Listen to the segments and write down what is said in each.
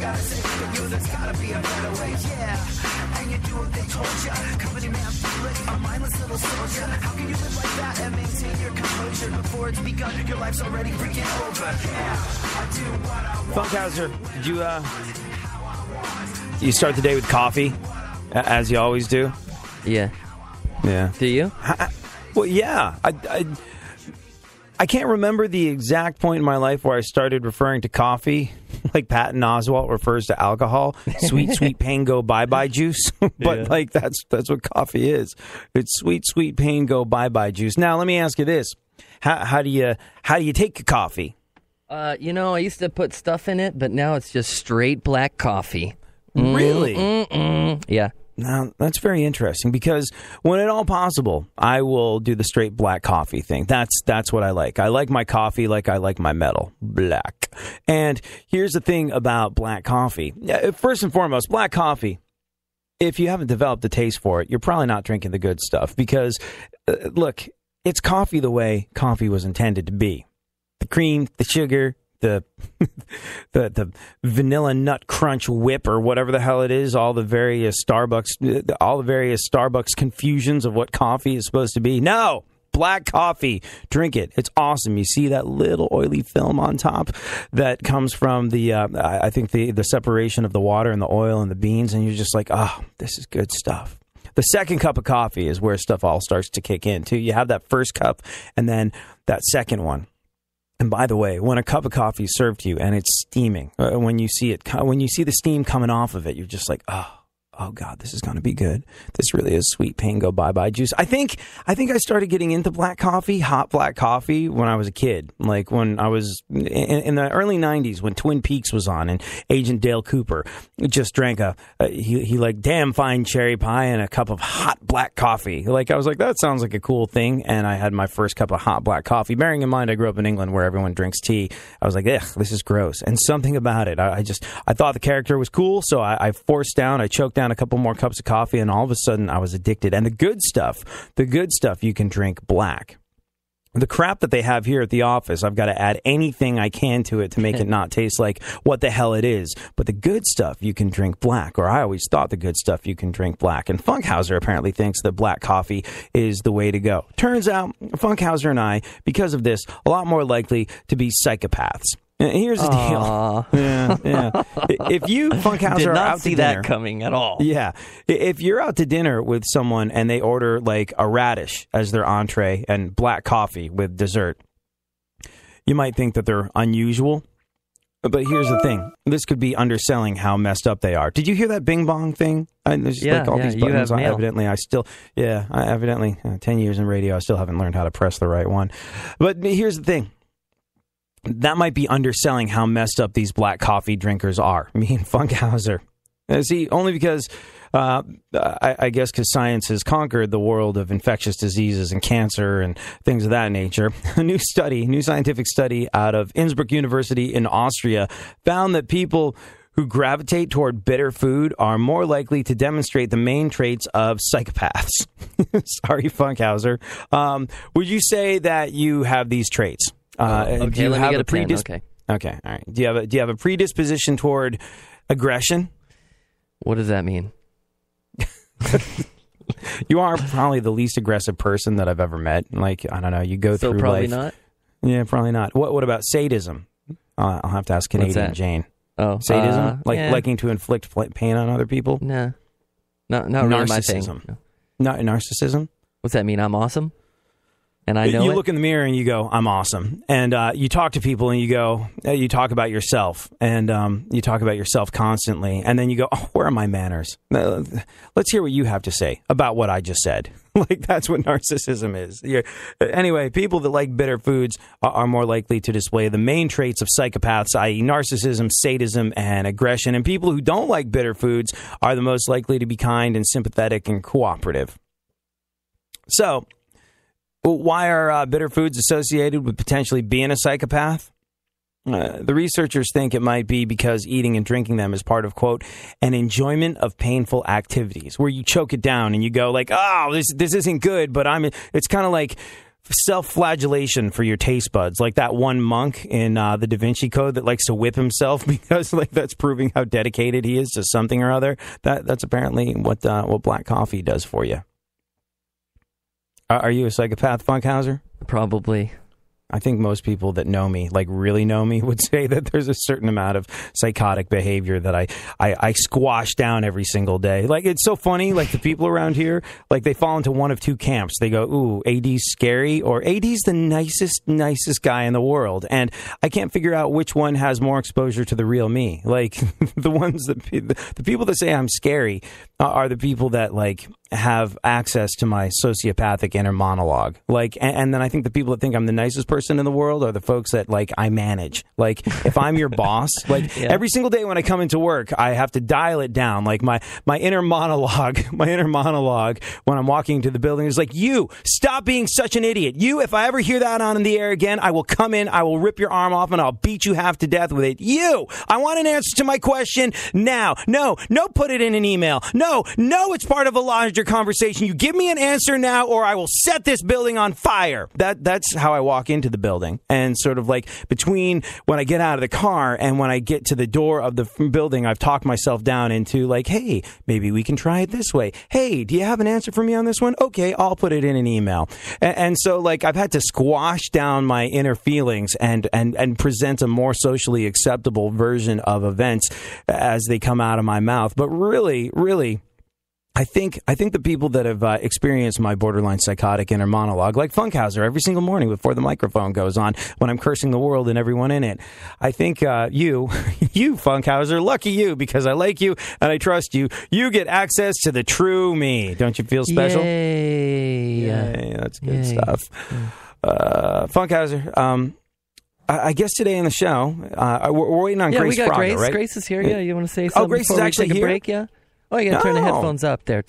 gotta say for you, there's gotta be a better way. Yeah, and you do what they told ya. Company man, feel it, a mindless little soldier. How can you live like that and maintain your composure before it's begun? Your life's already freaking over. Yeah, I do what I want. Funkhauser, did you start the day with coffee, as you always do? Yeah. Yeah. Do you? Well, yeah. I can't remember the exact point in my life where I started referring to coffee like Patton Oswalt refers to alcohol. Sweet, sweet pain, go bye-bye juice. But like that's what coffee is. It's sweet, sweet pain, go bye-bye juice. Now, let me ask you this. How do you take coffee? I used to put stuff in it, but now it's just straight black coffee. Really? Yeah. Now, that's very interesting because when at all possible, I will do the straight black coffee thing. That's what I like. I like my coffee like I like my metal, black. And here's the thing about black coffee. First and foremost, black coffee, if you haven't developed a taste for it, you're probably not drinking the good stuff because, look, it's coffee the way coffee was intended to be. The cream, the sugar, the vanilla nut crunch whip or whatever the hell it is, all the various Starbucks confusions of what coffee is supposed to be. No, black coffee, drink it. It's awesome. You see that little oily film on top that comes from the I think the separation of the water and the oil and the beans, and you're just like, oh, this is good stuff. The second cup of coffee is where stuff all starts to kick in too. You have that first cup and then that second one. And by the way, when a cup of coffee is served to you and it's steaming, when you see the steam coming off of it, you're just like, oh God, this is going to be good. This really is sweet pain, go bye-bye juice. I think I started getting into black coffee, hot black coffee, when I was a kid. Like when I was in the early 90s when Twin Peaks was on and Agent Dale Cooper just drank he like damn fine cherry pie and a cup of hot black coffee. Like I was like, that sounds like a cool thing. And I had my first cup of hot black coffee. Bearing in mind, I grew up in England where everyone drinks tea. I was like, ugh, this is gross. And something about it, I thought the character was cool. So I choked down a couple more cups of coffee, and all of a sudden I was addicted. And the good stuff you can drink black. The crap that they have here at the office, I've got to add anything I can to it to make it not taste like what the hell it is. But the good stuff you can drink black, or I always thought the good stuff you can drink black. And Funkhauser apparently thinks that black coffee is the way to go. Turns out Funkhauser and I, because of this, a lot more likely to be psychopaths. Here's the deal. Yeah. If you, Funkhauser, are out to dinner, did not see that coming at all. Yeah. If you're out to dinner with someone and they order like a radish as their entree and black coffee with dessert, you might think that they're unusual. But here's the thing. This could be underselling how messed up they are. Did you hear that bing bong thing? There's just like all these buttons. Evidently, 10 years in radio, I still haven't learned how to press the right one. But here's the thing. That might be underselling how messed up these black coffee drinkers are. Me and Funkhauser. See, only because, I guess because science has conquered the world of infectious diseases and cancer and things of that nature. A new scientific study out of Innsbruck University in Austria found that people who gravitate toward bitter food are more likely to demonstrate the main traits of psychopaths. Sorry, Funkhauser. Would you say that you have these traits? Okay, let me get a pen. Okay, all right. Do you have a predisposition toward aggression? What does that mean? You are probably the least aggressive person that I've ever met. Like, I don't know, you go through probably life. Not? Yeah, probably not. What about sadism? I'll have to ask Canadian Jane. Oh, sadism? Liking to inflict pain on other people? No. Not really my thing. Narcissism? What's that mean? I'm awesome? And I know you look in the mirror and you go, I'm awesome. And you talk to people and you go, you talk about yourself. And you talk about yourself constantly. And then you go, oh, where are my manners? Let's hear what you have to say about what I just said. Like, that's what narcissism is. Anyway, people that like bitter foods are more likely to display the main traits of psychopaths, i.e. narcissism, sadism, and aggression. And people who don't like bitter foods are the most likely to be kind and sympathetic and cooperative. So, why are bitter foods associated with potentially being a psychopath? The researchers think it might be because eating and drinking them is part of, quote, an enjoyment of painful activities, where you choke it down and you go like, oh, this isn't good, but it's kind of like self-flagellation for your taste buds, like that one monk in the Da Vinci Code that likes to whip himself because like that's proving how dedicated he is to something or other. That's apparently what black coffee does for you. Are you a psychopath, Funkhauser? Probably. I think most people that know me, like really know me, would say that there's a certain amount of psychotic behavior that I squash down every single day. Like, it's so funny, like the people around here, like they fall into one of two camps. They go, ooh, AD's scary, or AD's the nicest guy in the world. And I can't figure out which one has more exposure to the real me. Like, the people that say I'm scary are the people that, like, have access to my sociopathic inner monologue. Like, and then I think the people that think I'm the nicest person in the world are the folks that, like, I manage. Like, if I'm your boss, like, every single day when I come into work, I have to dial it down. Like, my inner monologue when I'm walking into the building is like, you, stop being such an idiot. You, if I ever hear that on in the air again, I will come in, I will rip your arm off, and I'll beat you half to death with it. You, I want an answer to my question now. No, put it in an email. No, it's part of a larger conversation. You give me an answer now, or I will set this building on fire. That's how I walk into the building. And sort of like between when I get out of the car and when I get to the door of the building, I've talked myself down into like, hey, maybe we can try it this way. Hey, do you have an answer for me on this one? Okay, I'll put it in an email. And so like I've had to squash down my inner feelings and present a more socially acceptable version of events as they come out of my mouth. But really, I think the people that have experienced my borderline psychotic inner monologue, like Funkhauser, every single morning before the microphone goes on, when I'm cursing the world and everyone in it, I think you Funkhauser, lucky you, because I like you and I trust you. You get access to the true me. Don't you feel special? Yay, that's good stuff. Funkhauser, I guess today in the show, we're waiting on Grace we got Fraga, Grace. right? Grace is here. Yeah, you want to say something? Oh, Grace is actually take here? A break, yeah? Oh, you got to turn the headphones up there.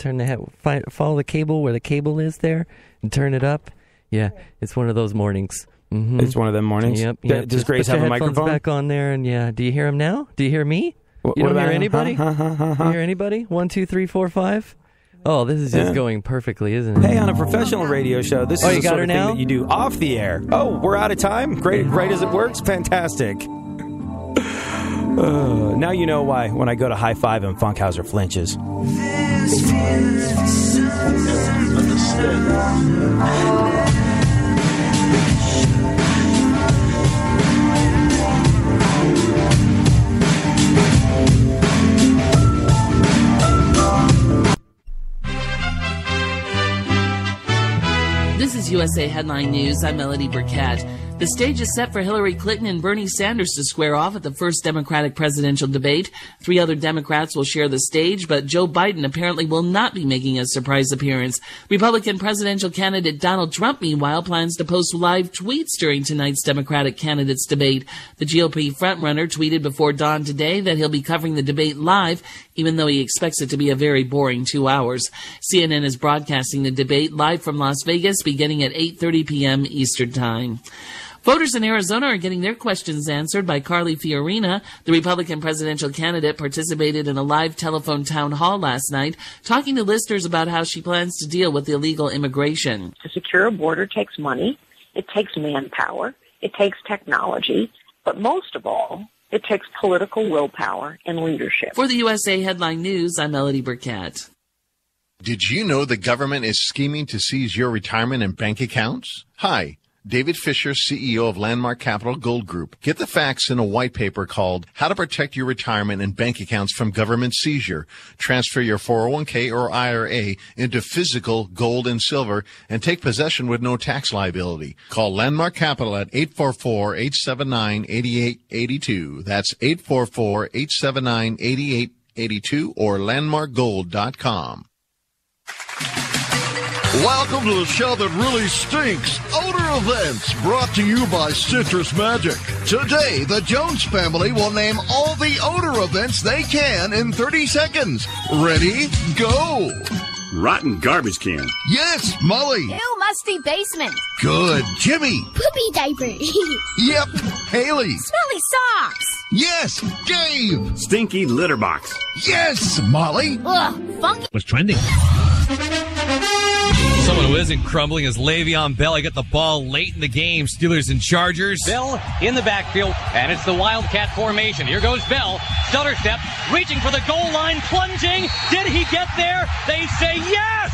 Follow the cable where the cable is there and turn it up. Yeah, it's one of those mornings. Mm-hmm. It's one of them mornings? Yep. Does Grace have a microphone? Back on there, and yeah. Do you hear him now? Do you hear me? You don't hear anybody? You hear anybody? 1, 2, 3, 4, 5? Oh, this is just going perfectly, isn't it? Hey, on a professional radio show, this is the sort of thing that you do off the air. Oh, we're out of time? Great, right as it works? Fantastic. Now you know why when I go to high five him, Funkhauser flinches. This is USA Headline News. I'm Melody Burkett. The stage is set for Hillary Clinton and Bernie Sanders to square off at the first Democratic presidential debate. 3 other Democrats will share the stage, but Joe Biden apparently will not be making a surprise appearance. Republican presidential candidate Donald Trump, meanwhile, plans to post live tweets during tonight's Democratic candidates debate. The GOP frontrunner tweeted before dawn today that he'll be covering the debate live, even though he expects it to be a very boring 2 hours. CNN is broadcasting the debate live from Las Vegas beginning at 8:30 p.m. Eastern Time. Voters in Arizona are getting their questions answered by Carly Fiorina. The Republican presidential candidate participated in a live telephone town hall last night, talking to listeners about how she plans to deal with illegal immigration. To secure a border takes money, it takes manpower, it takes technology, but most of all, it takes political willpower and leadership. For the USA Headline News, I'm Melody Burkett. Did you know the government is scheming to seize your retirement and bank accounts? Hi. David Fisher, CEO of Landmark Capital Gold Group. Get the facts in a white paper called How to Protect Your Retirement and Bank Accounts from Government Seizure. Transfer your 401k or IRA into physical gold and silver and take possession with no tax liability. Call Landmark Capital at 844-879-8882. That's 844-879-8882 or landmarkgold.com. Welcome to the show that really stinks. Odor Events, brought to you by Citrus Magic. Today, the Jones family will name all the odor events they can in 30 seconds. Ready? Go! Rotten garbage can. Yes, Molly. Ew, musty basement. Good. Jimmy. Poopy diaper. Yep. Haley. Smelly socks. Yes, Dave. Stinky litter box. Yes, Molly. Ugh, funky. What's trending? Someone who isn't crumbling is Le'Veon Bell. He got the ball late in the game. Steelers and Chargers. Bell in the backfield, and it's the Wildcat formation. Here goes Bell. Stutter step, reaching for the goal line, plunging. Did he get there? They say yes!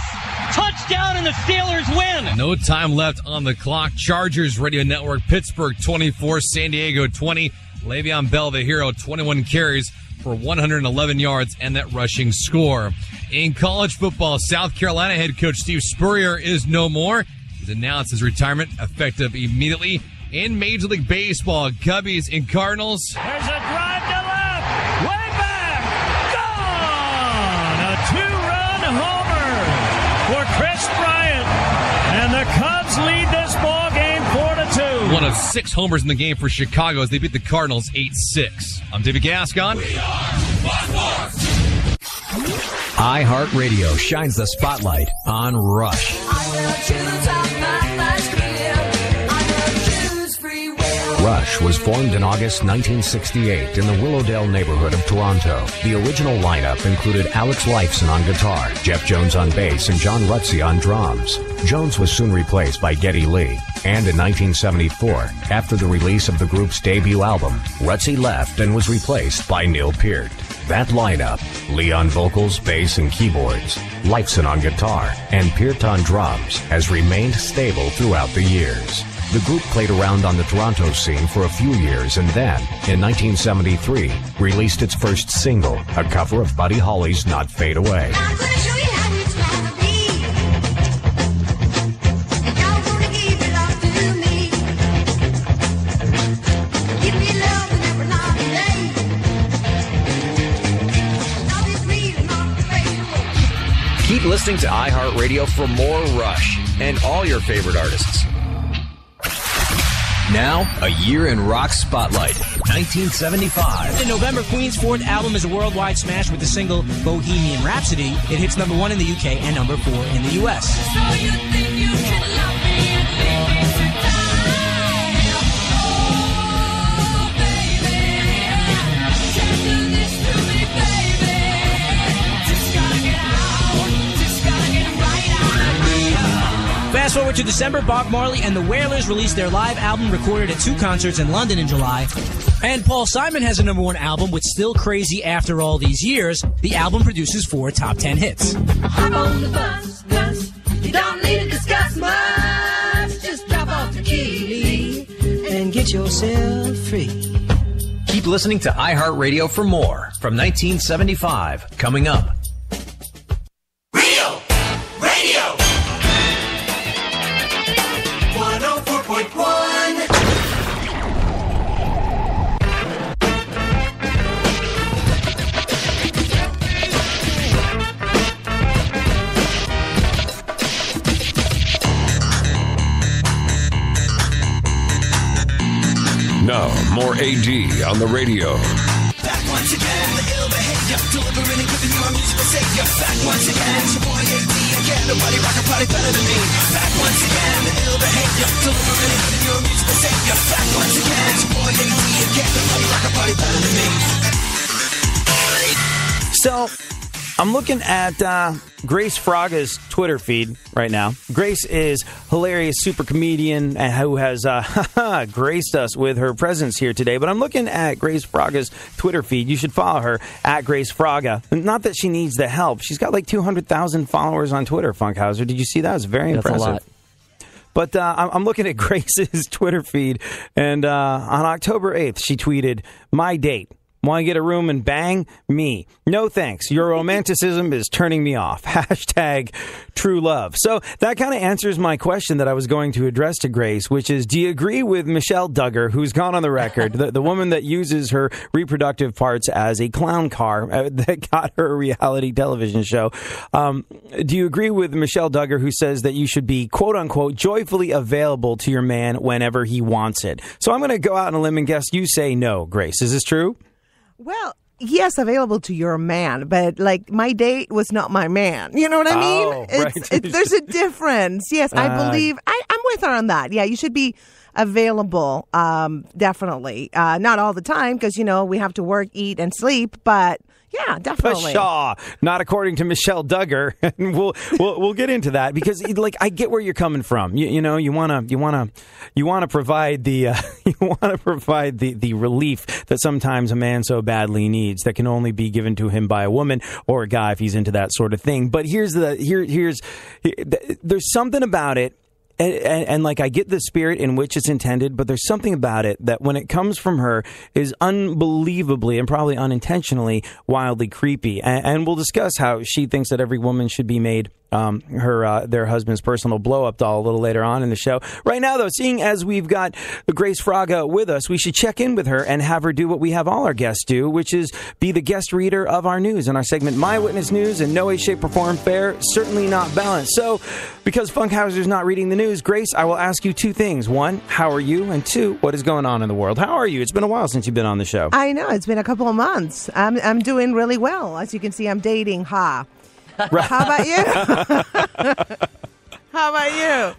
Touchdown, and the Steelers win! No time left on the clock. Chargers Radio Network, Pittsburgh 24, San Diego 20. Le'Veon Bell, the hero, 21 carries for 111 yards and that rushing score. In college football, South Carolina head coach Steve Spurrier is no more. He's announced his retirement effective immediately. In Major League Baseball, Cubbies and Cardinals. There's a drive to left, way back, gone! A two-run homer for Chris Bryant, and the Cubs lead this ball game 4-2. One of 6 homers in the game for Chicago as they beat the Cardinals 8-6. I'm David Gascon. iHeartRadio shines the spotlight on Rush. Rush was formed in August 1968 in the Willowdale neighborhood of Toronto. The original lineup included Alex Lifeson on guitar, Jeff Jones on bass, and John Rutsey on drums. Jones was soon replaced by Geddy Lee. And in 1974, after the release of the group's debut album, Rutsey left and was replaced by Neil Peart. That lineup, Lee on vocals, bass, and keyboards, Lifeson on guitar, and Peart on drums, has remained stable throughout the years. The group played around on the Toronto scene for a few years and then, in 1973, released its first single, a cover of Buddy Holly's Not Fade Away. Keep listening to iHeartRadio for more Rush and all your favorite artists. Now, a year in rock spotlight. 1975. In November, Queen's fourth album is a worldwide smash with the single Bohemian Rhapsody. It hits number 1 in the UK and number 4 in the US. So you think you can love me and leave me to die? Oh, baby, can't do this to me, baby. Just gotta get out, just gotta get right out. Fast forward to December, Bob Marley and the Wailers released their live album recorded at 2 concerts in London in July. And Paul Simon has a number 1 album with Still Crazy After All These Years. The album produces 4 top 10 hits. Hop on the bus, you don't need to discuss much. Just drop off the key and get yourself free. Keep listening to iHeartRadio for more from 1975. Coming up. Real Radio 104.1. Now, more AD on the radio. Back once again, the ill behavior, delivering and giving you a musical savior. Back once again, it's your boy AD again. Nobody rock a party better than me. Back once again, the ill behavior, delivering and giving you a musical savior. Back once again, it's your boy AD again. Nobody rock a party better than me. So, I'm looking at Grace Fraga's Twitter feed right now. Grace is hilarious super comedian who has graced us with her presence here today. But I'm looking at Grace Fraga's Twitter feed. You should follow her at Grace Fraga. Not that she needs the help. She's got like 200,000 followers on Twitter, Funkhauser. Did you see that? It's very impressive. That's a lot. But I'm looking at Grace's Twitter feed, and on October 8th, she tweeted, "My date. Want to get a room and bang? Me. No thanks. Your romanticism is turning me off. Hashtag true love." So that kind of answers my question that I was going to address to Grace, which is, do you agree with Michelle Duggar, who's gone on the record, the woman that uses her reproductive parts as a clown car that got her a reality television show? Do you agree with Michelle Duggar, who says that you should be, quote unquote, joyfully available to your man whenever he wants it? So I'm going to go out on a limb and guess you say no, Grace. Is this true? Well, yes, available to your man, but like my date was not my man. You know what I mean? Right. There's a difference. Yes, I believe I'm with her on that. Yeah, you should be available, definitely. Not all the time because, we have to work, eat, and sleep, but yeah, definitely. Pshaw, not according to Michelle Duggar. And we'll get into that because I get where you're coming from. You want to provide the the relief that sometimes a man so badly needs that can only be given to him by a woman or a guy if he's into that sort of thing. But there's something about it. And I get the spirit in which it's intended, but there's something about it that when it comes from her is unbelievably and probably unintentionally wildly creepy. And we'll discuss how she thinks that every woman should be made their husband's personal blow-up doll a little later on in the show. Right now, though, seeing as we've got Grace Fraga with us, we should check in with her and have her do what we have all our guests do, which is be the guest reader of our news in our segment, My Witness News, in no way, shape, or form fair, certainly not balanced. So, because Funkhauser's not reading the news, Grace, I will ask you two things. One, how are you? And two, what is going on in the world? How are you? It's been a while since you've been on the show. I know. It's been a couple of months. I'm doing really well. As you can see, I'm dating. How about you? How about you?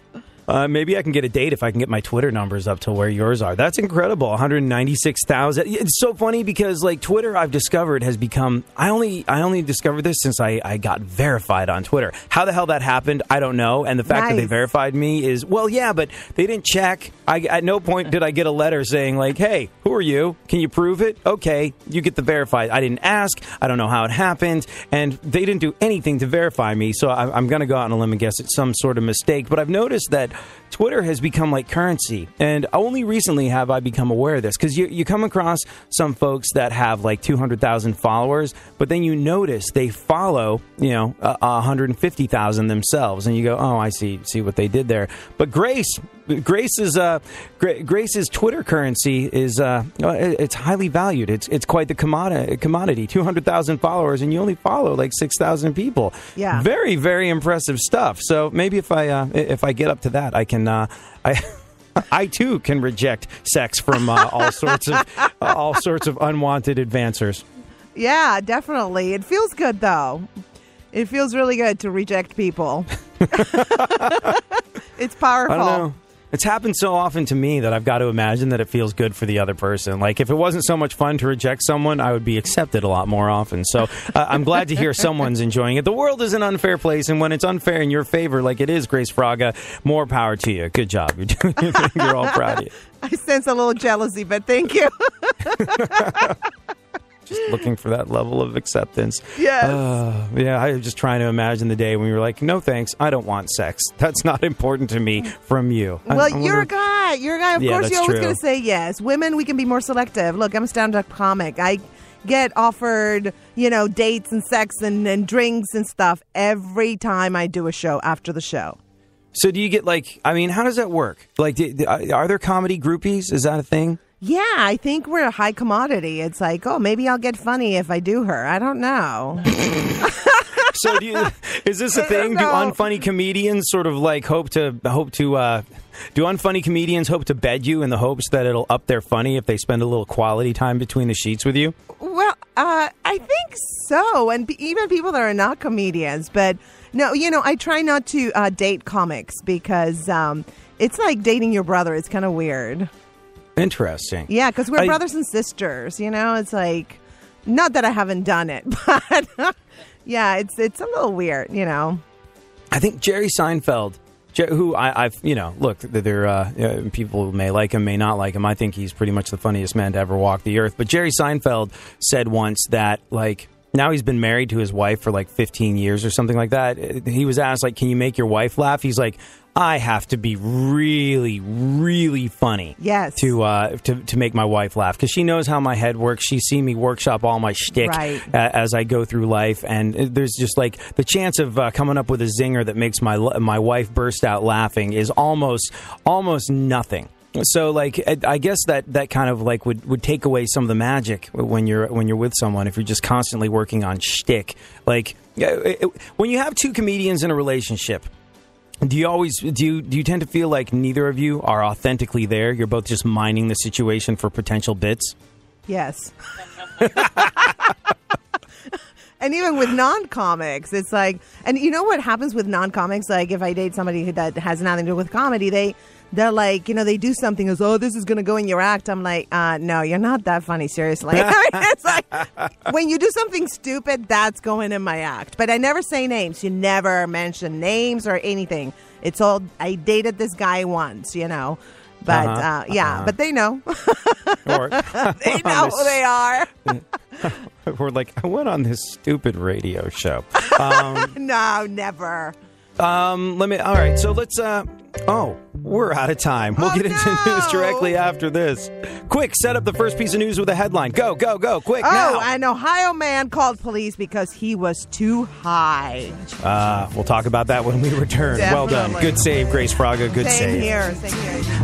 Maybe I can get a date if I can get my Twitter numbers up to where yours are. That's incredible. 196,000. It's so funny because Twitter, I've discovered, has become. I only discovered this since I got verified on Twitter. How the hell that happened, I don't know. And the fact that they verified me is, well, yeah, but they didn't check. At no point did I get a letter saying hey, who are you? Can you prove it? Okay, you get the verified. I didn't ask. I don't know how it happened, and they didn't do anything to verify me. So I'm going to go out on a limb and guess it's some sort of mistake. But I've noticed that Twitter has become like currency, and only recently have I become aware of this, because you come across some folks that have 200,000 followers, but then you notice they follow 150,000 themselves, and you go, oh, I see what they did there. But Grace's Twitter currency is it's highly valued. It's quite the commodity. 200,000 followers, and you only follow 6,000 people. Yeah, very, very impressive stuff. So maybe if I get up to that, I can. I too can reject sex from all sorts of unwanted advancers. Yeah, definitely. It feels good though. It feels really good to reject people. It's powerful. I don't know. It's happened so often to me that I've got to imagine that it feels good for the other person. If it wasn't so much fun to reject someone, I would be accepted a lot more often. So I'm glad to hear someone's enjoying it. The world is an unfair place, and when it's unfair in your favor, like it is, Grace Fraga, more power to you. Good job. You're doing it. You're all proud of you. I sense a little jealousy, but thank you. Just looking for that level of acceptance. Yes. Yeah, I was just trying to imagine the day when you were like, no thanks, I don't want sex. That's not important to me from you. Well, you're a guy. You're a guy. Of course, you're always going to say yes. Women, we can be more selective. Look, I'm a stand-up comic. I get offered, dates and sex and drinks and stuff every time I do a show after the show. So do you get how does that work? Are there comedy groupies? Is that a thing? Yeah, I think we're a high commodity. It's maybe I'll get funny if I do her. I don't know. So is this a thing? Do unfunny comedians sort of hope to do unfunny comedians hope to bed you in the hopes that it'll up their funny if they spend a little quality time between the sheets with you? Well, I think so. And even people that are not comedians. But no, I try not to date comics because it's like dating your brother. It's kind of weird. Interesting. Yeah, because we're brothers and sisters, It's not that I haven't done it, but yeah, it's a little weird, I think Jerry Seinfeld, who I've look, there people may like him, may not like him. I think he's pretty much the funniest man to ever walk the earth. But Jerry Seinfeld said once that now he's been married to his wife for 15 years or something like that. He was asked can you make your wife laugh? He's like, I have to be really, really funny. Yes. To make my wife laugh, because she knows how my head works. She's seen me workshop all my shtick as I go through life, and there's just the chance of coming up with a zinger that makes my wife burst out laughing is almost nothing. So I guess that kind of would take away some of the magic when you're with someone if you're just constantly working on shtick. When you have two comedians in a relationship, do you tend to feel like neither of you are authentically there? You're both just mining the situation for potential bits? Yes. And even with non-comics, it's and you know what happens with non-comics? If I date somebody that has nothing to do with comedy, they they're like, they do something as, oh, this is going to go in your act. I'm like, no, you're not that funny, seriously. It's like, when you do something stupid, that's going in my act. But I never say names. You never mention names or anything. It's all, I dated this guy once, But, but they know. Or, they know who they are. We're like, I went on this stupid radio show. No, never. All right, so let's, we're out of time. We'll get into news directly after this. Quick, set up the first piece of news with a headline. Go, quick, now. An Ohio man called police because he was too high. We'll talk about that when we return. Definitely. Well done. Good save, Grace Fraga. Good Same save. here.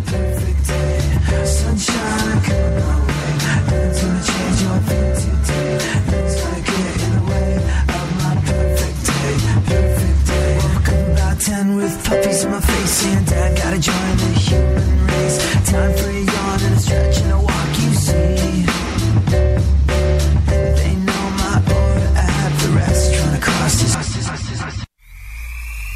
Perfect day, sunshine coming my way. Nothing's gonna change your feel today. Nothing's gonna get in the way of my perfect day. Perfect day. Woke up about 10 with puppies in my face, and Dad gotta join the human race. Time for a yawn and a stretch and a walk. You see, they know my aura. I have the rest trying to cross this.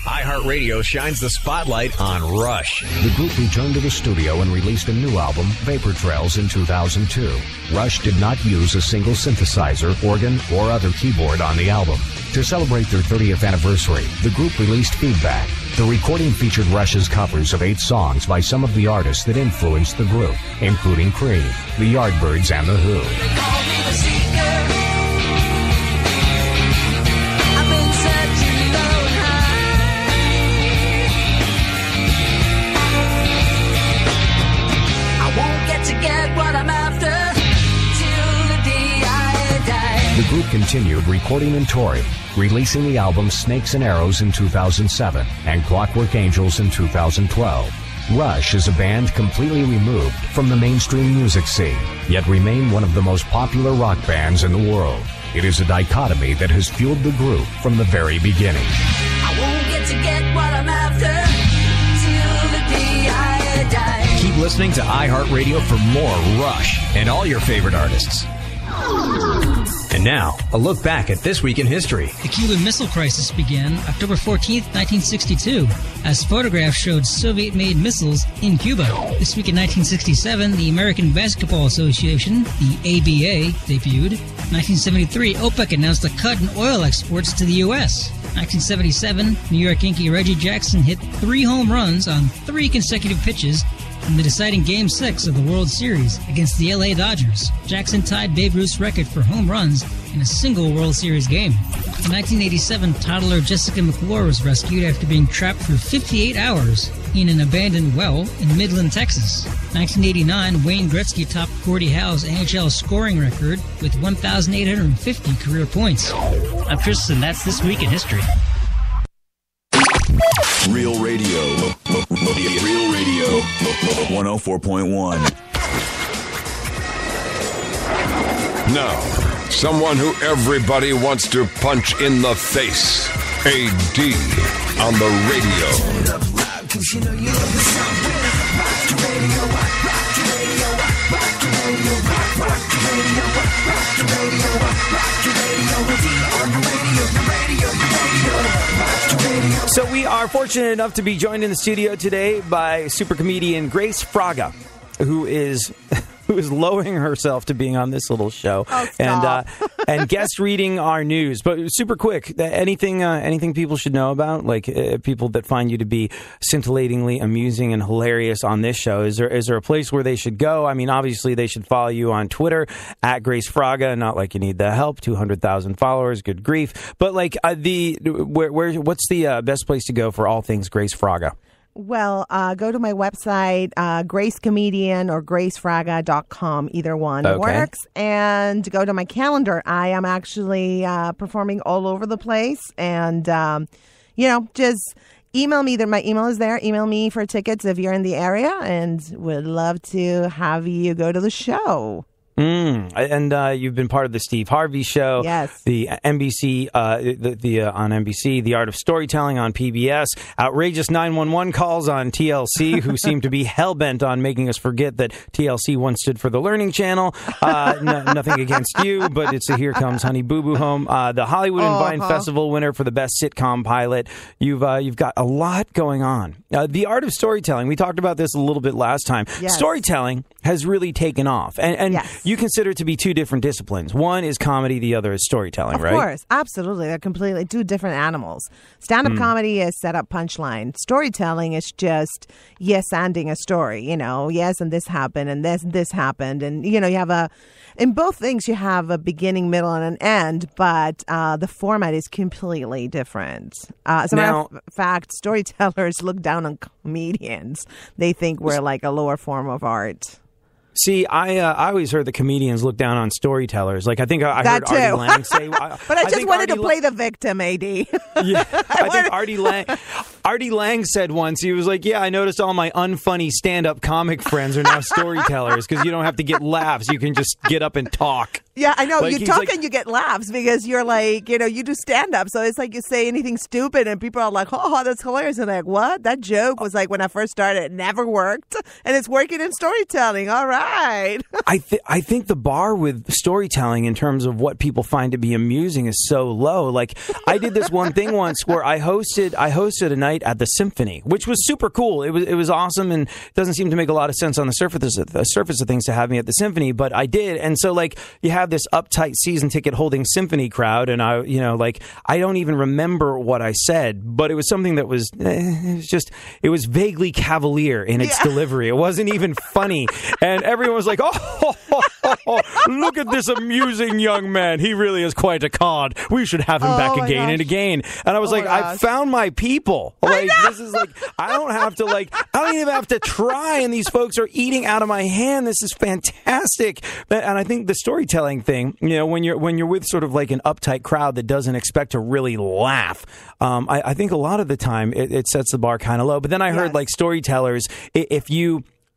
iHeartRadio shines the spotlight on Rush. The group returned to the studio and released a new album, Vapor Trails, in 2002. Rush did not use a single synthesizer, organ, or other keyboard on the album. To celebrate their 30th anniversary, the group released Feedback. The recording featured Rush's covers of 8 songs by some of the artists that influenced the group, including Cream, the Yardbirds, and The Who. The group continued recording and touring, releasing the album Snakes and Arrows in 2007 and Clockwork Angels in 2012. Rush is a band completely removed from the mainstream music scene, yet remain one of the most popular rock bands in the world. It is a dichotomy that has fueled the group from the very beginning. I won't get what I'm after till the day I die. Keep listening to iHeartRadio for more Rush and all your favorite artists. And now, a look back at this week in history. The Cuban Missile Crisis began October 14th, 1962, as photographs showed Soviet-made missiles in Cuba. This week in 1967, the American Basketball Association, the ABA, debuted. 1973, OPEC announced a cut in oil exports to the U.S. 1977, New York Yankee Reggie Jackson hit 3 home runs on 3 consecutive pitches in the deciding Game 6 of the World Series against the LA Dodgers. Jackson tied Babe Ruth's record for home runs in a single World Series game. In 1987, toddler Jessica McClure was rescued after being trapped for 58 hours in an abandoned well in Midland, Texas. 1989, Wayne Gretzky topped Gordie Howe's NHL scoring record with 1,850 career points. I'm Chris, and that's This Week in History. Real Radio. Real Radio. 104.1. Now, someone who everybody wants to punch in the face. AD on the radio. So we are fortunate enough to be joined in the studio today by super comedian Grace Fraga, who is lowering herself to being on this little show and guest reading our news. But super quick, anything people should know about, like people that find you to be scintillatingly amusing and hilarious on this show. Is there a place where they should go? I mean, obviously they should follow you on Twitter at Grace Fraga. Not like you need the help. 200,000 followers, good grief. But like what's the best place to go for all things Grace Fraga? Well, go to my website, Grace Comedian or gracefraga.com. Either one works. And go to my calendar. I am actually performing all over the place. And, just email me. My email is there. Email me for tickets if you're in the area. And would love to have you go to the show. And you've been part of the Steve Harvey Show. Yes. The NBC, on NBC, The Art of Storytelling on PBS, outrageous 911 calls on TLC, who seem to be hell-bent on making us forget that TLC once stood for the Learning Channel. Nothing against you, but it's a Here Comes Honey Boo Boo Home. The Hollywood and Vine Festival winner for the best sitcom pilot. You've got a lot going on. The Art of Storytelling, we talked about this a little bit last time. Yes. Storytelling has really taken off. And yes. You consider it to be two different disciplines. One is comedy, the other is storytelling, right? Of course, absolutely. They're completely two different animals. Stand-up comedy is set up punchline. Storytelling is just yes-anding a story. Yes, and this happened, and this happened. And, you have in both things, you have a beginning, middle, and an end, but the format is completely different. As a matter of fact, storytellers look down on comedians. They think we're like a lower form of art. See, I always heard the comedians look down on storytellers. Like, I think I heard Artie Lang say... But I just wanted to play the victim, AD. Yeah, I think Artie Lang said once, he was like, yeah, I noticed all my unfunny stand-up comic friends are now storytellers because you don't have to get laughs. You can just get up and talk. Yeah, I know. Like, you talk and you get laughs because you're like, you do stand-up. So it's like you say anything stupid and people are like, oh, that's hilarious. And like, what? That joke was like when I first started, it never worked. And it's working in storytelling. All right. I think the bar with storytelling in terms of what people find to be amusing is so low. Like, I did this one thing once where I hosted a night at the Symphony, which was super cool. It was awesome, and it doesn't seem to make a lot of sense on the surface of things to have me at the Symphony, but I did. And so, like, you have this uptight season ticket holding Symphony crowd, and I don't even remember what I said, but it was something that was it was vaguely cavalier in its delivery. It wasn't even funny, and everyone was like, oh, look at this amusing young man. He really is quite a cod. We should have him back again and again. And I was I found my people. Like, this is like, I don't even have to try, and these folks are eating out of my hand. This is fantastic. And I think the storytelling thing, when you're with sort of like an uptight crowd that doesn't expect to really laugh, I think a lot of the time it sets the bar kind of low. But then I heard like storytellers,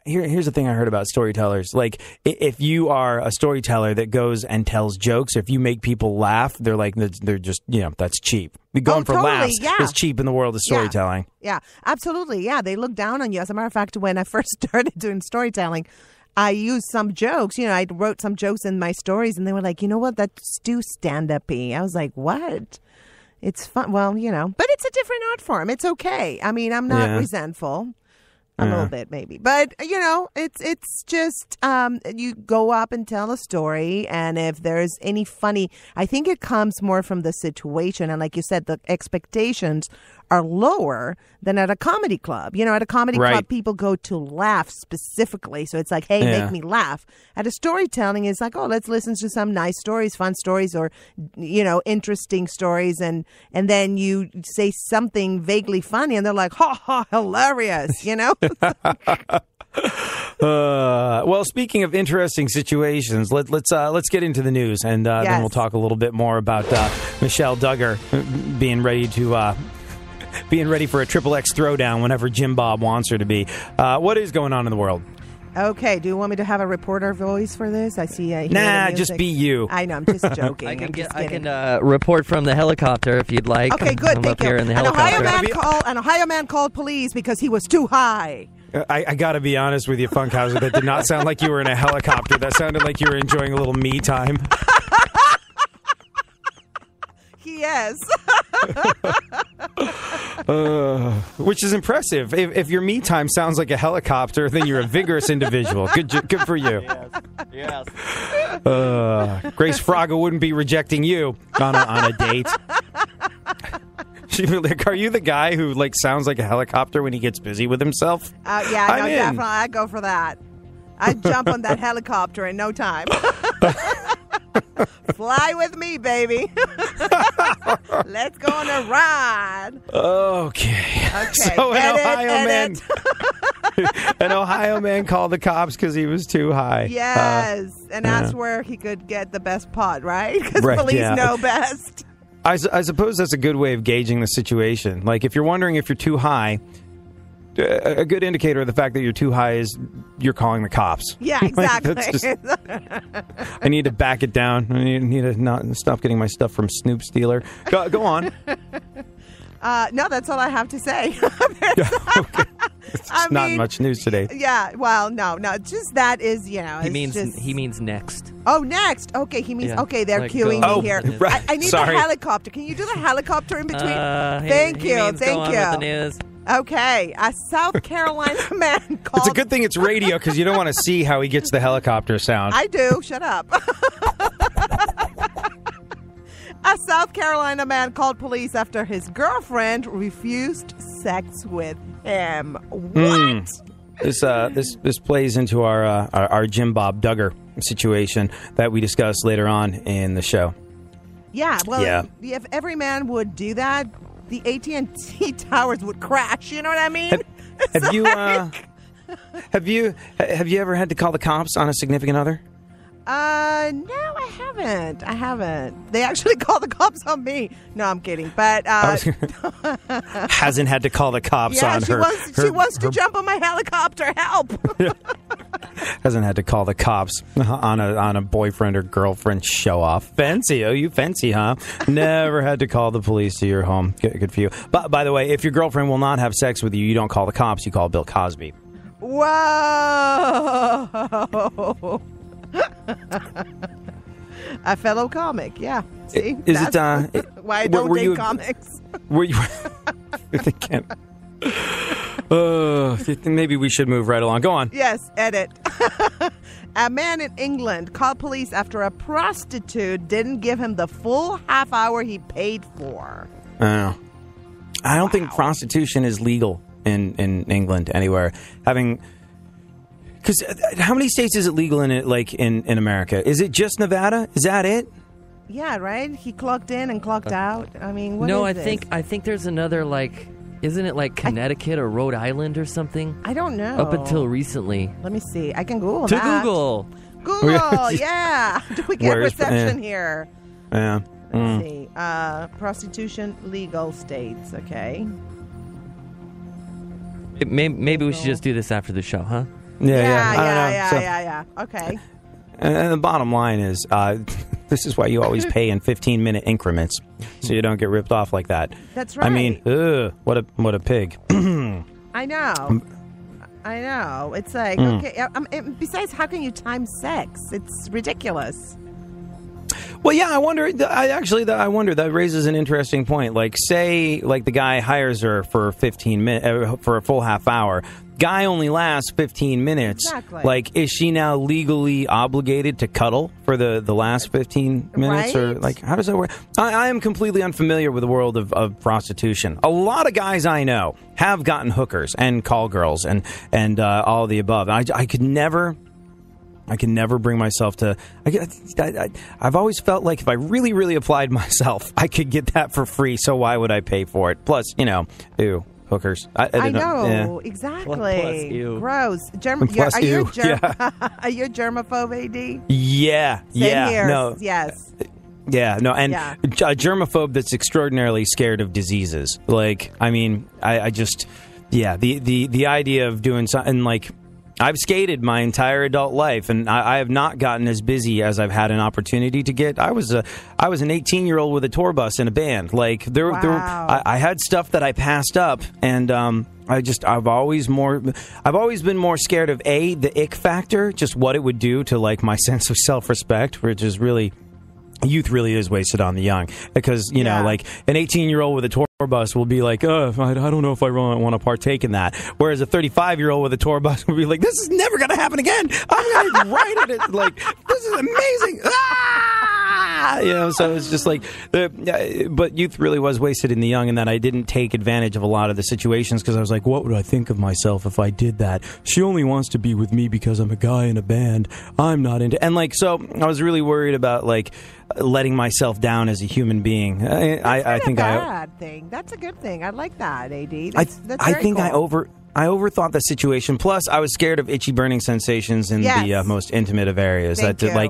here's the thing I heard about storytellers. Like, if you are a storyteller that goes and tells jokes, if you make people laugh, they're just, that's cheap. Going for laughs is cheap in the world of storytelling. Yeah, absolutely. Yeah, they look down on you. As a matter of fact, when I first started doing storytelling, I used some jokes. I wrote some jokes in my stories, and they were like, you know what, that's too stand-up-y. I was like, what? It's fun. Well, but it's a different art form. It's okay. I mean, I'm not resentful. A little bit, maybe. But, it's just you go up and tell a story. And if there's any funny, I think it comes more from the situation. And like you said, the expectations are lower than at a comedy club. At a comedy club, people go to laugh specifically. So it's like, hey, make me laugh. At a storytelling, it's like, oh, let's listen to some nice stories, fun stories, or, interesting stories. And then you say something vaguely funny, and they're like, ha, ha, hilarious, Well, speaking of interesting situations, let's get into the news, and then we'll talk a little bit more about Michelle Duggar being ready for a XXX throwdown whenever Jim Bob wants her to be. What is going on in the world? Okay, do you want me to have a reporter voice for this? I see. Just be you. I know, I'm just joking. I can report from the helicopter if you'd like. Okay, good. I'm thank up you. here in the helicopter. An Ohio man called police because he was too high. I got to be honest with you, Funkhauser. That did not sound like you were in a helicopter. That sounded like you were enjoying a little me time. Yes. Which is impressive. If your me time sounds like a helicopter, then you're a vigorous individual. Good for you. Yes. Grace Fraga wouldn't be rejecting you on a date. Are you the guy who sounds like a helicopter when he gets busy with himself? Definitely. I'd go for that. I'd jump on that helicopter in no time. Fly with me, baby. Let's go on a ride. Okay. So an Ohio man called the cops because he was too high. Yes, and that's where he could get the best pot, right? Because police know best. I suppose that's a good way of gauging the situation. Like, if you're wondering if you're too high, a good indicator of the fact that you're too high is you're calling the cops. Yeah, exactly. I need to back it down. I need to not stop getting my stuff from Snoop Stealer. Go on. No, that's all I have to say. Okay. It's not much news today. Yeah, well, no, just that is, He means next. Oh, next. Okay, he means, okay, they're like queuing me here. Right. I need the helicopter. Can you do the helicopter in between? Thank you. With the news. Okay, a South Carolina man called... It's a good thing it's radio because you don't want to see how he gets the helicopter sound. I do. Shut up. A South Carolina man called police after his girlfriend refused sex with him. What? This plays into our Jim Bob Duggar situation that we discuss later on in the show. Yeah, well, if every man would do that, the AT&T towers would crash. You know what I mean? Have you ever had to call the cops on a significant other? No, I haven't. They actually call the cops on me. No, I'm kidding. But hasn't had to call the cops on her. She wants to jump on my helicopter. Help! Hasn't had to call the cops on a boyfriend or girlfriend show off. Fancy? Oh, you fancy, huh? Never had to call the police to your home. Good for you. But by the way, if your girlfriend will not have sex with you, you don't call the cops. You call Bill Cosby. Whoa! A fellow comic, yeah. See, why I don't date comics. Were you? Maybe we should move right along. Go on. Yes, edit. A man in England called police after a prostitute didn't give him the full half hour he paid for. I don't think prostitution is legal in England anywhere. Because how many states is it legal in it? Like in America, is it just Nevada? Is that it? Yeah, right. He clocked in and clocked out. I mean, what no, is I think there's another isn't it like Connecticut or Rhode Island or something? I don't know. Up until recently. Let me see. I can Google that. Google, yeah. Do we get reception here? Yeah. Let's see. Prostitution legal states. Okay. Maybe we should just do this after the show, huh? Yeah. Okay. And the bottom line is, this is why you always pay in 15-minute increments, so you don't get ripped off like that. That's right. I mean, what a pig. I know. It's like, okay. Besides, how can you time sex? It's ridiculous. Well, yeah, I wonder. I wonder. That raises an interesting point. Like, say, the guy hires her for 15 minutes for a full half hour. Guy only lasts 15 minutes. Exactly. Like, is she now legally obligated to cuddle for the last 15 minutes? Right? Or, how does that work? I am completely unfamiliar with the world of prostitution. A lot of guys I know have gotten hookers and call girls and all of the above. I could never bring myself to... I've always felt like if I really, really applied myself, I could get that for free, so why would I pay for it? Plus, hookers. I know, exactly. Plus you. Gross. Are you a germaphobe, AD? Yeah. Same here. No. Yes. Yeah, no, and a germaphobe that's extraordinarily scared of diseases. I just... Yeah, the idea of doing something I've skated my entire adult life, and I have not gotten as busy as I've had an opportunity to get. I was an 18-year-old with a tour bus in a band. I had stuff that I passed up, and I've always been more scared of the ick factor, just what it would do to my sense of self-respect, which is really. Youth really is wasted on the young because, an 18-year-old with a tour bus will be like, I don't know if I really want to partake in that. Whereas a 35-year-old with a tour bus will be like, this is never going to happen again. I'm going to write it. This is amazing. So it's just but youth really was wasted in the young, and that I didn't take advantage of a lot of the situations because I was like, what would I think of myself if I did that? She only wants to be with me because I'm a guy in a band. I'm not into, and so I was really worried about letting myself down as a human being. I think a bad thing. That's a good thing. I like that, AD. That's I think cool. I overthought the situation. Plus, I was scared of itchy burning sensations in the most intimate of areas. Thank you.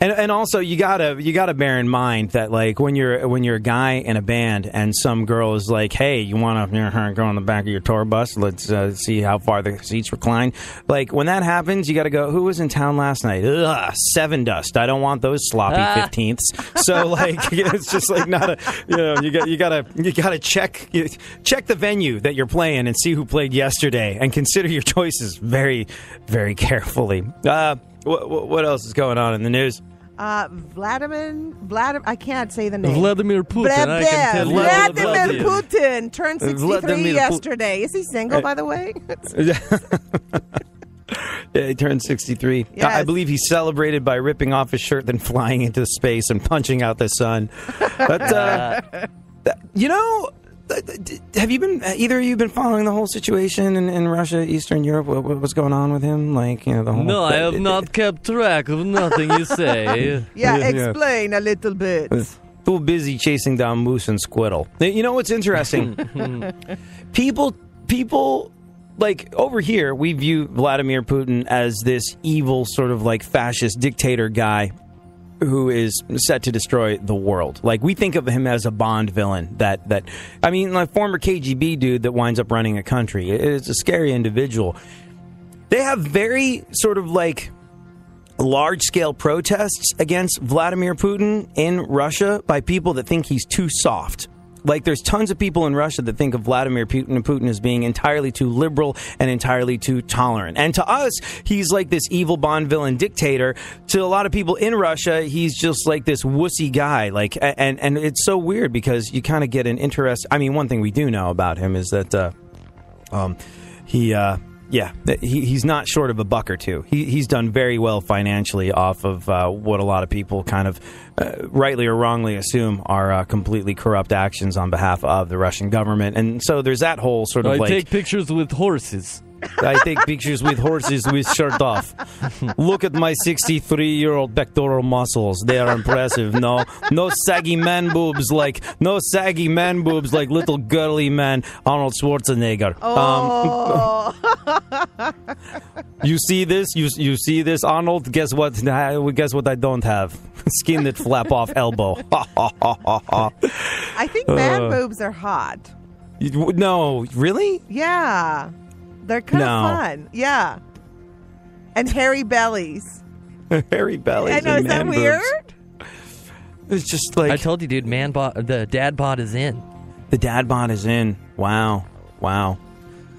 And also you gotta bear in mind that like when you're a guy in a band and some girl is like, hey, you want to go on the back of your tour bus? Let's see how far the seats recline. Like when that happens, you got to go. Who was in town last night? Ugh, Seven Dust. I don't want those sloppy 15ths. So like it's just like not a you gotta check the venue that you're playing and see who played yesterday and consider your choices very, very carefully. What else is going on in the news? Vladimir, I can't say the name. Vladimir Putin. I can tell you. Vladimir Putin turned 63 yesterday. Is he single, by the way? Yeah, he turned 63. Yes. I believe he celebrated by ripping off his shirt, then flying into space and punching out the sun. But, have you been, either of you been following the whole situation in Russia, Eastern Europe? What's going on with him? Like, the whole. No, I have not kept track of nothing you say. Explain a little bit. Too busy chasing down moose and squirrel. You know what's interesting? People. Like, over here, we view Vladimir Putin as this evil sort of, like, fascist dictator guy who is set to destroy the world. Like, we think of him as a Bond villain that I mean, like, former KGB dude that winds up running a country. It's a scary individual. They have very sort of, like, large-scale protests against Vladimir Putin in Russia by people that think he's too soft. Like, there's tons of people in Russia that think of Vladimir Putin as being entirely too liberal and entirely too tolerant. And to us, he's like this evil Bond villain dictator. To a lot of people in Russia, he's just like this wussy guy. Like, and it's so weird because you kind of get an interest. I mean, one thing we do know about him is that he's not short of a buck or two. He's done very well financially off of what a lot of people kind of rightly or wrongly assume are completely corrupt actions on behalf of the Russian government. And so there's that whole sort of I take pictures with horses. I take pictures with horses with shirt off. Look at my 63-year-old pectoral muscles. They are impressive. No saggy man boobs like little girly man Arnold Schwarzenegger. You see this? You see this, Arnold? Guess what? Guess what I don't have? Skin that flap off elbow. I think man boobs are hot. No, really? Yeah. They're kind of fun. Yeah. And hairy bellies. Hairy bellies. I know, is that weird? It's just like... I told you, dude, the dad bod is in. The dad bod is in. Wow.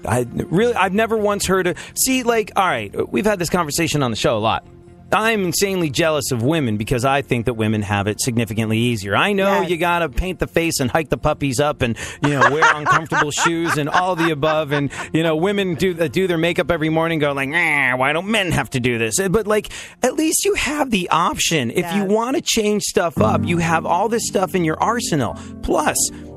I've never once heard of... See, like, all right, we've had this conversation on the show a lot. I'm insanely jealous of women because I think that women have it significantly easier. I know you gotta paint the face and hike the puppies up and, wear uncomfortable shoes and all the above. And, women do their makeup every morning, go like, why don't men have to do this? But, like, at least you have the option. If you want to change stuff up, you have all this stuff in your arsenal. Plus,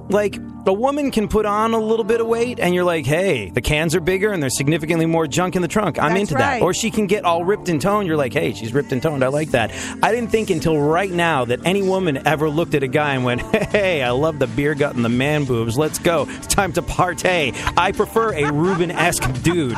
like, a woman can put on a little bit of weight and you're like, hey, the cans are bigger and there's significantly more junk in the trunk. I'm into that. Or she can get all ripped and toned. You're like, hey, she's ripped and toned. I like that. I didn't think until right now that any woman ever looked at a guy and went, hey, I love the beer gut and the man boobs. Let's go. It's time to partay. I prefer a Ruben-esque dude.